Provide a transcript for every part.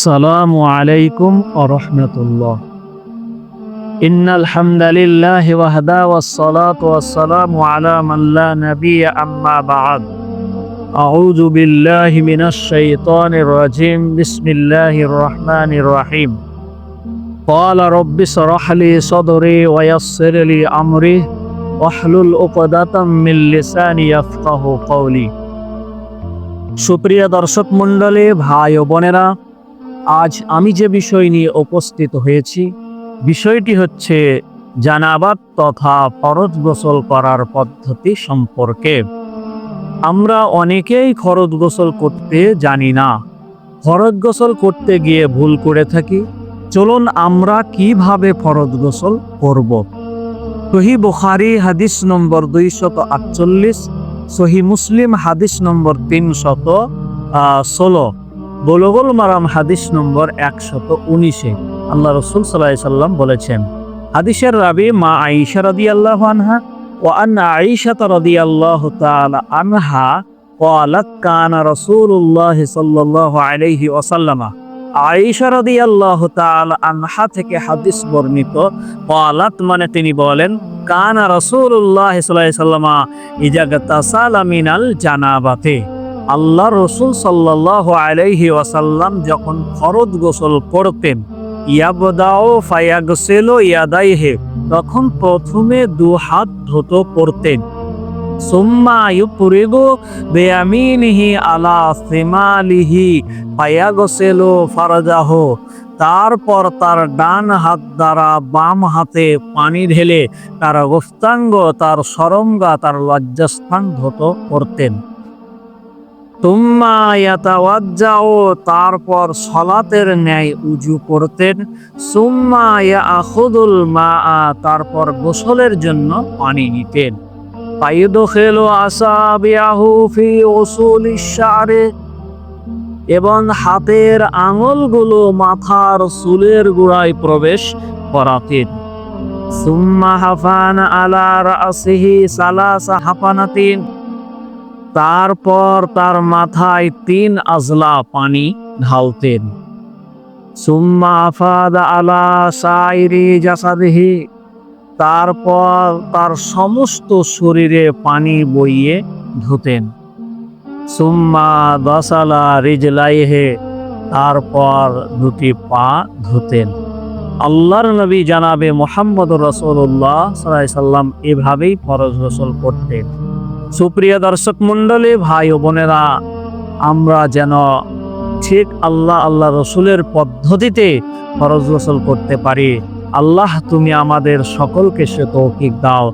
আসসালামু আলাইকুম ওয়া রাহমাতুল্লাহ। ইন্নাল হামদালিল্লাহি ওয়াহদা ওয়াসসালাতু ওয়াসসালামু আলা মান লা নাবিয়্যা আম্মা বা'দ। আউযু বিল্লাহি মিনাশ শাইতানির রাজীম। বিসমিল্লাহির রাহমানির রাহিম। ক্বালা রাব্বি ইশরাহ লি সাদরি ওয়া ইয়াসসির লি আমরি ওয়াহলুল উকদাতাম মিন লিসানি ইয়াফকাহু কওলি। সুপ্রিয় দর্শক মণ্ডলী, ভাই ও বোনেরা, আজ আমি যে বিষয় নিয়ে উপস্থিত হয়েছি, বিষয়টি হচ্ছে জানাবাত তথা ফরজ গোসল করার পদ্ধতি সম্পর্কে। আমরা অনেকেই ফরজ গোসল করতে জানি না, ফরজ গোসল করতে গিয়ে ভুল করে থাকি। চলুন আমরা কিভাবে ফরজ গোসল করব। সহিহ বুখারী হাদিস নম্বর 248, সহিহ মুসলিম হাদিস নম্বর 316, বুলুগুল মারাম হাদিস নম্বর 119। আল্লাহ রাসূল সাল্লাল্লাহু আলাইহি সাল্লাম বলেছেন, হাদিসের রাবী মা আয়েশা রাদিয়াল্লাহু আনহা ওয়া আন্না আয়েশা রাদিয়াল্লাহু তাআলা আনহা ক্বালাত কানা রাসূলুল্লাহ সাল্লাল্লাহু আলাইহি ওয়াসাল্লাম। আয়েশা রাদিয়াল্লাহু তাআলা আনহা থেকে হাদিস বর্ণিত। ক্বালাত মানে তিনি বলেন, কানা রাসূলুল্লাহ সাল্লাল্লাহু আলাইহি ওয়াসাল্লাম ইজা গাতাসালা মিনাল জানাবাতে। আল্লাহ রসুল সাল্লাল্লাহু আলাইহি ওয়াসাল্লাম যখন ফরজ গোসল করতেন, ইয়াবদাউ ফায়াগসিলু ইয়াদাইহি, তখন প্রথমে দু হাত ধুতো করতেন। সুম্মা ইউফরিগু বিয়ামিনিহি আলা শিমালিহি ফায়াগসিলু ফারজাহু, তারপর তার ডান হাত দ্বারা বাম হাতে পানি ঢেলে তার গোস্তাঙ্গ, তার সরঙ্গা, তার লজ্জাস্থান ধুতো করতেন। তুম্মা ইয়াতাওয়াজ্জাউ, তারপর সালাতের ন্যায় উজু করতেন। সুম্মা ইয়াখুদুল মাআ, তারপর গোসলের জন্য পানি নিতেন। ফায়ুদখিলু আসাবিয়াহু ফি উসুলিশ শা'রি, এবং হাতের আঙুলগুলো মাথার চুলের গোড়ায় প্রবেশ করাতেন। সুম্মা হাফানা আলা রাসিহি সালাসা হাফানাতিন, তারপর তার মাথায় 3 আজলা পানি ঢালতেন। সুম্মা আফাদা আলা সাইরি জাসাদিহি, তারপর তার সমস্ত শরীরে পানি বইয়ে ধুতেন। সুম্মা গাসালা রিজলাইহি, তারপর দুটি পা ধুতেন। আল্লাহর নবী জানাবে মুহাম্মদুর রাসূলুল্লাহ সাল্লাল্লাহু আলাইহি সাল্লাম এভাবেই ফরজ গোসল করতেন। সুপ্রিয় দর্শক মণ্ডলী, ভাই ও বোনেরা, আমরা যেন ঠিক আল্লাহ রসুলের পদ্ধতিতে ফরজ গোসল করতে পারি। আল্লাহ তুমি আমাদের সকলকে সে তৌফিক দাও,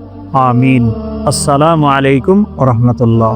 আমিন। আসসালামু আলাইকুম ওয়া রাহমাতুল্লাহ।